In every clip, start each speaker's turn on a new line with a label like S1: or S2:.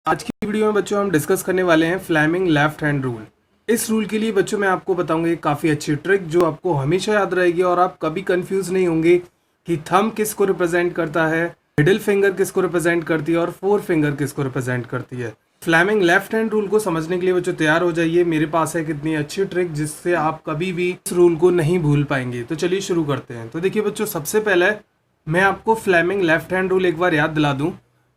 S1: आज की वीडियो में बच्चों हम डिस्कस करने वाले हैं फ्लेमिंग लेफ्ट हैंड रूल। इस रूल के लिए बच्चों मैं आपको बताऊंगा एक काफ़ी अच्छी ट्रिक जो आपको हमेशा याद रहेगी और आप कभी कंफ्यूज नहीं होंगे कि थंब किसको रिप्रेजेंट करता है, मिडिल फिंगर किसको रिप्रेजेंट करती है और फोर फिंगर किसको रिप्रेजेंट करती है। फ्लेमिंग लेफ्ट हैंड रूल को समझने के लिए बच्चों तैयार हो जाइए। मेरे पास है कितनी अच्छी ट्रिक जिससे आप कभी भी इस रूल को नहीं भूल पाएंगे। तो चलिए शुरू करते हैं। तो देखिए बच्चों, सबसे पहले मैं आपको फ्लेमिंग लेफ्ट हैंड रूल एक बार याद दिला दूं।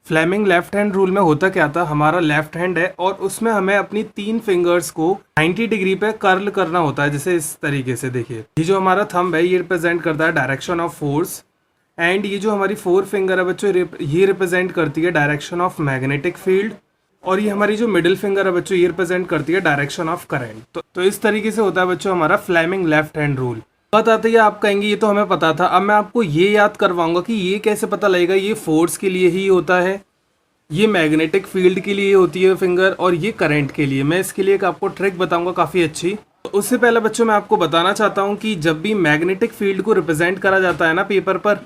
S1: फ्लेमिंग लेफ्ट हैंड रूल में होता क्या था, हमारा लेफ्ट हैंड है और उसमें हमें अपनी 3 फिंगर्स को 90 डिग्री पे कर्ल करना होता है। जैसे इस तरीके से देखिए, ये जो हमारा थंब है ये रिप्रेजेंट करता है डायरेक्शन ऑफ फोर्स एंड ये जो हमारी 4 फिंगर है बच्चों ये रिप्रेजेंट करती है डायरेक्शन ऑफ मैग्नेटिक फील्ड और ये हमारी जो मिडिल फिंगर है बच्चों ये रिप्रेजेंट करती है डायरेक्शन ऑफ करंट। तो इस तरीके से होता है बच्चों हमारा फ्लेमिंग लेफ्ट हैंड रूल। बात आती है, आप कहेंगे ये तो हमें पता था, अब मैं आपको ये याद करवाऊंगा कि ये कैसे पता लगेगा। ये फोर्स के लिए ही होता है, ये मैग्नेटिक फील्ड के लिए होती है फिंगर और ये करंट के लिए। मैं इसके लिए एक आपको ट्रिक बताऊंगा काफ़ी अच्छी। तो उससे पहले बच्चों मैं आपको बताना चाहता हूँ कि जब भी मैग्नेटिक फील्ड को रिप्रेजेंट करा जाता है ना पेपर पर,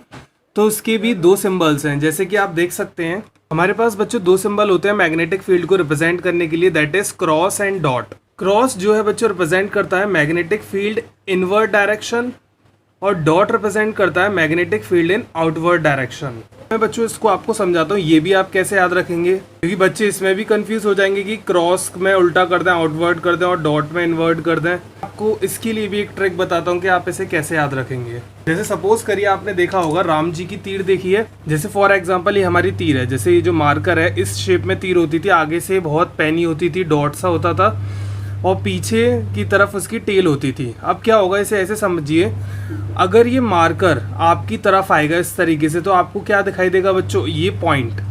S1: तो उसके भी 2 सिंबल्स हैं। जैसे कि आप देख सकते हैं हमारे पास बच्चों 2 सिंबल होते हैं मैग्नेटिक फील्ड को रिप्रेजेंट करने के लिए, that is cross and dot. Cross जो है बच्चों रिप्रेजेंट करता है मैग्नेटिक फील्ड इनवर्ड डायरेक्शन और डॉट रिप्रेजेंट करता है मैग्नेटिक फील्ड इन आउटवर्ड डायरेक्शन। मैं बच्चों इसको आपको समझाता हूँ, ये भी आप कैसे याद रखेंगे, क्योंकि बच्चे इसमें भी कंफ्यूज हो जाएंगे कि क्रॉस में उल्टा कर दें, आउटवर्ड कर दें और डॉट में इनवर्ड कर दें। आपको इसके लिए भी एक ट्रिक बताता हूँ कि आप इसे कैसे याद रखेंगे। जैसे सपोज करिए आपने देखा होगा राम जी की तीर देखी है। जैसे फॉर एग्जाम्पल ये हमारी तीर है, जैसे ये जो मार्कर है इस शेप में तीर होती थी, आगे से बहुत पैनी होती थी, डॉट सा होता था और पीछे की तरफ उसकी टेल होती थी। अब क्या होगा, इसे ऐसे समझिए, अगर ये मार्कर आपकी तरफ आएगा इस तरीके से तो आपको क्या दिखाई देगा बच्चों, ये पॉइंट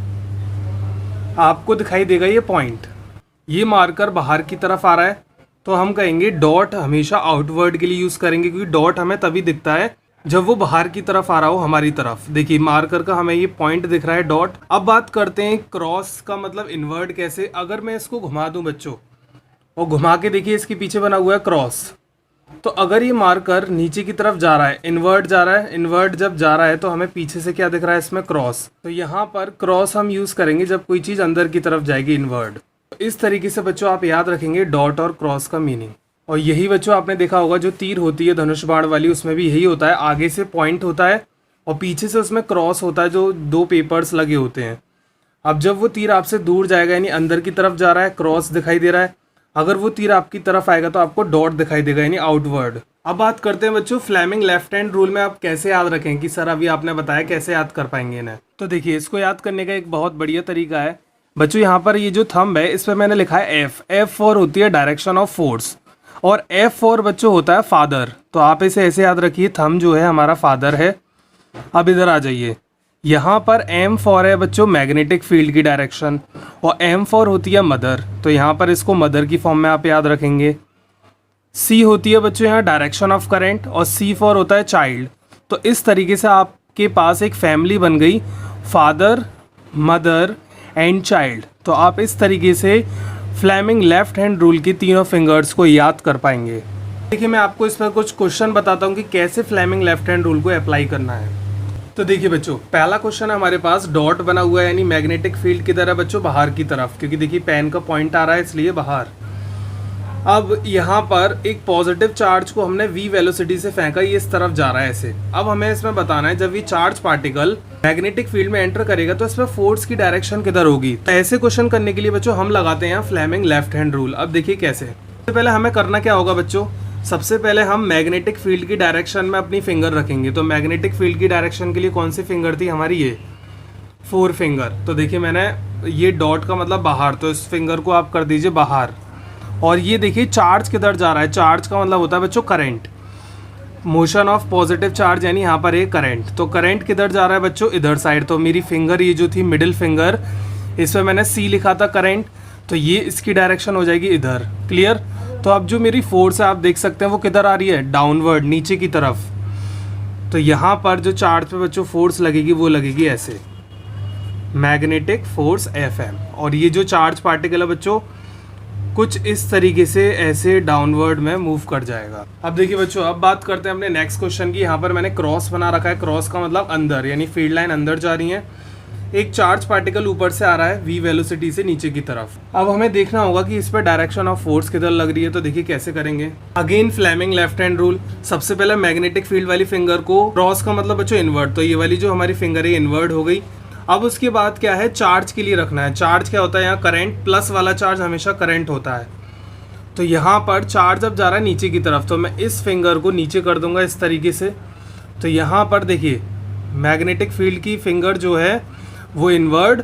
S1: आपको दिखाई देगा, ये पॉइंट। ये मार्कर बाहर की तरफ आ रहा है तो हम कहेंगे डॉट हमेशा आउटवर्ड के लिए यूज करेंगे, क्योंकि डॉट हमें तभी दिखता है जब वो बाहर की तरफ आ रहा हो हमारी तरफ। देखिए मार्कर का हमें ये पॉइंट दिख रहा है, डॉट। अब बात करते हैं क्रॉस का मतलब इनवर्ड कैसे। अगर मैं इसको घुमा दूं बच्चों और घुमा के देखिए इसके पीछे बना हुआ है क्रॉस, तो अगर ये मार्कर नीचे की तरफ जा रहा है, इनवर्ट जा रहा है, इनवर्ट जब जा रहा है तो हमें पीछे से क्या दिख रहा है, इसमें क्रॉस। तो यहाँ पर क्रॉस हम यूज करेंगे जब कोई चीज अंदर की तरफ जाएगी, इनवर्ट। तो इस तरीके से बच्चों आप याद रखेंगे डॉट और क्रॉस का मीनिंग। और यही बच्चों आपने देखा होगा जो तीर होती है धनुष बाण वाली, उसमें भी यही होता है, आगे से पॉइंट होता है और पीछे से उसमें क्रॉस होता है जो 2 पेपर्स लगे होते हैं। अब जब वो तीर आपसे दूर जाएगा यानी अंदर की तरफ जा रहा है, क्रॉस दिखाई दे रहा है। अगर वो तीर आपकी तरफ आएगा तो आपको डॉट दिखाई देगा यानी आउटवर्ड। अब बात करते हैं बच्चों फ्लेमिंग लेफ्ट हैंड रूल में आप कैसे याद रखें कि सर अभी आपने बताया कैसे याद कर पाएंगे इन्हें। तो देखिए इसको याद करने का एक बहुत बढ़िया तरीका है बच्चों। यहाँ पर ये जो थंब है इस पर मैंने लिखा है एफ। एफ फॉर होती है डायरेक्शन ऑफ फोर्स और एफ फॉर बच्चों होता है फादर। तो आप इसे ऐसे याद रखिए, थंब जो है हमारा फादर है। अब इधर आ जाइए, यहाँ पर एम फॉर है बच्चों मैग्नेटिक फील्ड की डायरेक्शन और एम फॉर होती है मदर, तो यहाँ पर इसको मदर की फॉर्म में आप याद रखेंगे। सी होती है बच्चों यहाँ डायरेक्शन ऑफ करंट और सी फॉर होता है चाइल्ड। तो इस तरीके से आपके पास एक फैमिली बन गई, फादर, मदर एंड चाइल्ड। तो आप इस तरीके से फ्लेमिंग लेफ्ट हैंड रूल की तीनों फिंगर्स को याद कर पाएंगे। देखिए मैं आपको इस पर कुछ क्वेश्चन बताता हूँ कि कैसे फ्लेमिंग लेफ्ट हैंड रूल को अप्लाई करना है। तो देखिए बच्चों, पहला क्वेश्चन है हमारे पास, डॉट बना हुआ है यानी मैग्नेटिक फील्ड किधर है बच्चों, बाहर की तरफ, क्योंकि देखिए पेन का पॉइंट आ रहा है इसलिए बाहर। अब यहाँ पर एक पॉजिटिव चार्ज को हमने v वेलोसिटी से फेंका, ये इस तरफ जा रहा है ऐसे। अब हमें इसमें बताना है जब ये चार्ज पार्टिकल मैग्नेटिक फील्ड में एंटर करेगा तो इसमें फोर्स की डायरेक्शन किधर होगी। तो ऐसे क्वेश्चन करने के लिए बच्चों हम लगाते हैं फ्लेमिंग लेफ्ट हैंड रूल। अब देखिए कैसे। सबसे पहले हमें करना क्या होगा बच्चों, सबसे पहले हम मैग्नेटिक फील्ड की डायरेक्शन में अपनी फिंगर रखेंगे। तो मैग्नेटिक फील्ड की डायरेक्शन के लिए कौन सी फिंगर थी हमारी, ये 4 फिंगर। तो देखिए मैंने ये डॉट का मतलब बाहर, तो इस फिंगर को आप कर दीजिए बाहर। और ये देखिए चार्ज किधर जा रहा है, चार्ज का मतलब होता है बच्चों current, motion of positive charge यानी यहाँ पर एक करंट। तो करंट किधर जा रहा है बच्चों, इधर साइड। तो मेरी फिंगर ये जो थी मिडिल फिंगर, इस पर मैंने सी लिखा था करंट, तो ये इसकी डायरेक्शन हो जाएगी इधर। क्लियर। तो अब जो मेरी फोर्स है आप देख सकते हैं वो किधर आ रही है, डाउनवर्ड, नीचे की तरफ। तो यहाँ पर जो चार्ज पे बच्चों फोर्स लगेगी वो लगेगी ऐसे, मैग्नेटिक फोर्स FM। और ये जो चार्ज पार्टिकल है बच्चों कुछ इस तरीके से ऐसे डाउनवर्ड में मूव कर जाएगा। अब देखिए बच्चों, अब बात करते हैं अपने नेक्स्ट क्वेश्चन की। यहाँ पर मैंने क्रॉस बना रखा है, क्रॉस का मतलब अंदर, यानी फील्ड लाइन अंदर जा रही है। एक चार्ज पार्टिकल ऊपर से आ रहा है v वेलोसिटी से नीचे की तरफ। अब हमें देखना होगा कि इस पर डायरेक्शन ऑफ फोर्स किधर लग रही है, तो देखिए कैसे करेंगे। Again Fleming left hand rule. सबसे पहले मैग्नेटिक फील्ड वाली फिंगर को क्रॉस का मतलब बच्चों इनवर्ट, तो ये वाली जो हमारी फिंगर है इनवर्ट हो गई। अब उसके बाद क्या है, चार्ज के लिए रखना है। चार्ज क्या होता है यहाँ, करंट। प्लस वाला चार्ज हमेशा करंट होता है। तो यहाँ पर चार्ज अब जा रहा है नीचे की तरफ, तो मैं इस फिंगर को नीचे कर दूंगा इस तरीके से। तो यहाँ पर देखिए मैग्नेटिक फील्ड की फिंगर जो है वो इनवर्ड,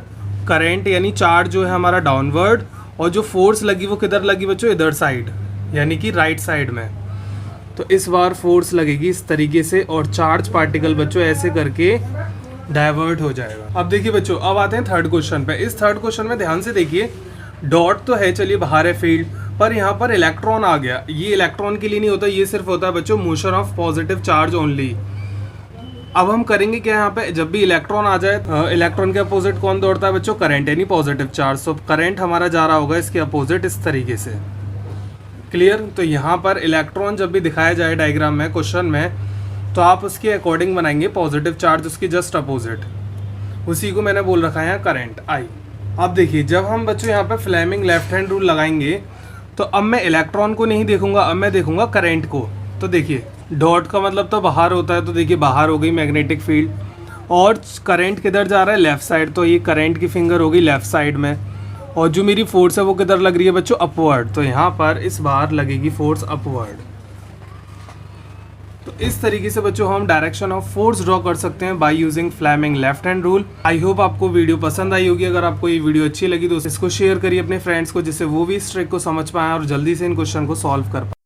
S1: करंट यानी चार्ज जो है हमारा डाउनवर्ड, और जो फोर्स लगी वो किधर लगी बच्चों, इधर साइड यानी कि राइट साइड में। तो इस बार फोर्स लगेगी इस तरीके से और चार्ज पार्टिकल बच्चों ऐसे करके डाइवर्ट हो जाएगा। अब देखिए बच्चों, अब आते हैं थर्ड क्वेश्चन पे। इस थर्ड क्वेश्चन में ध्यान से देखिए, डॉट तो है चलिए बाहर है फील्ड, पर यहाँ पर इलेक्ट्रॉन आ गया। ये इलेक्ट्रॉन के लिए नहीं होता, ये सिर्फ होता है बच्चों motion of positive charge only. अब हम करेंगे क्या, यहाँ पे जब भी इलेक्ट्रॉन आ जाए, इलेक्ट्रॉन के अपोजिट कौन दौड़ता है बच्चों, करंट यानी पॉजिटिव चार्ज। तो करंट हमारा जा रहा होगा इसके अपोजिट इस तरीके से। क्लियर। तो यहाँ पर इलेक्ट्रॉन जब भी दिखाया जाए डायग्राम में, क्वेश्चन में, तो आप उसके अकॉर्डिंग बनाएंगे पॉजिटिव चार्ज उसकी जस्ट अपोजिट। उसी को मैंने बोल रखा है यहाँ करंट आई। अब देखिए जब हम बच्चों यहाँ पे फ्लेमिंग लेफ्ट हैंड रूल लगाएंगे तो अब मैं इलेक्ट्रॉन को नहीं देखूंगा, अब मैं देखूंगा करंट को। तो देखिए डॉट का मतलब तो बाहर होता है, तो देखिए बाहर हो गई मैग्नेटिक फील्ड, और करंट किधर जा रहा है, लेफ्ट साइड। तो ये करंट की फिंगर होगी लेफ्ट साइड में, और जो मेरी फोर्स है वो किधर लग रही है बच्चों, अपवर्ड। तो यहाँ पर इस बार लगेगी फोर्स अपवर्ड। तो इस तरीके से बच्चों हम डायरेक्शन ऑफ फोर्स ड्रॉ कर सकते हैं by using Fleming left hand rule. I hope आपको वीडियो पसंद आई होगी। अगर आपको ये वीडियो अच्छी लगी तो इसको शेयर करिए अपने फ्रेंड्स को, जिससे वो भी इस ट्रिक को समझ पाएं और जल्दी से इन क्वेश्चन को सॉल्व कर पाएं।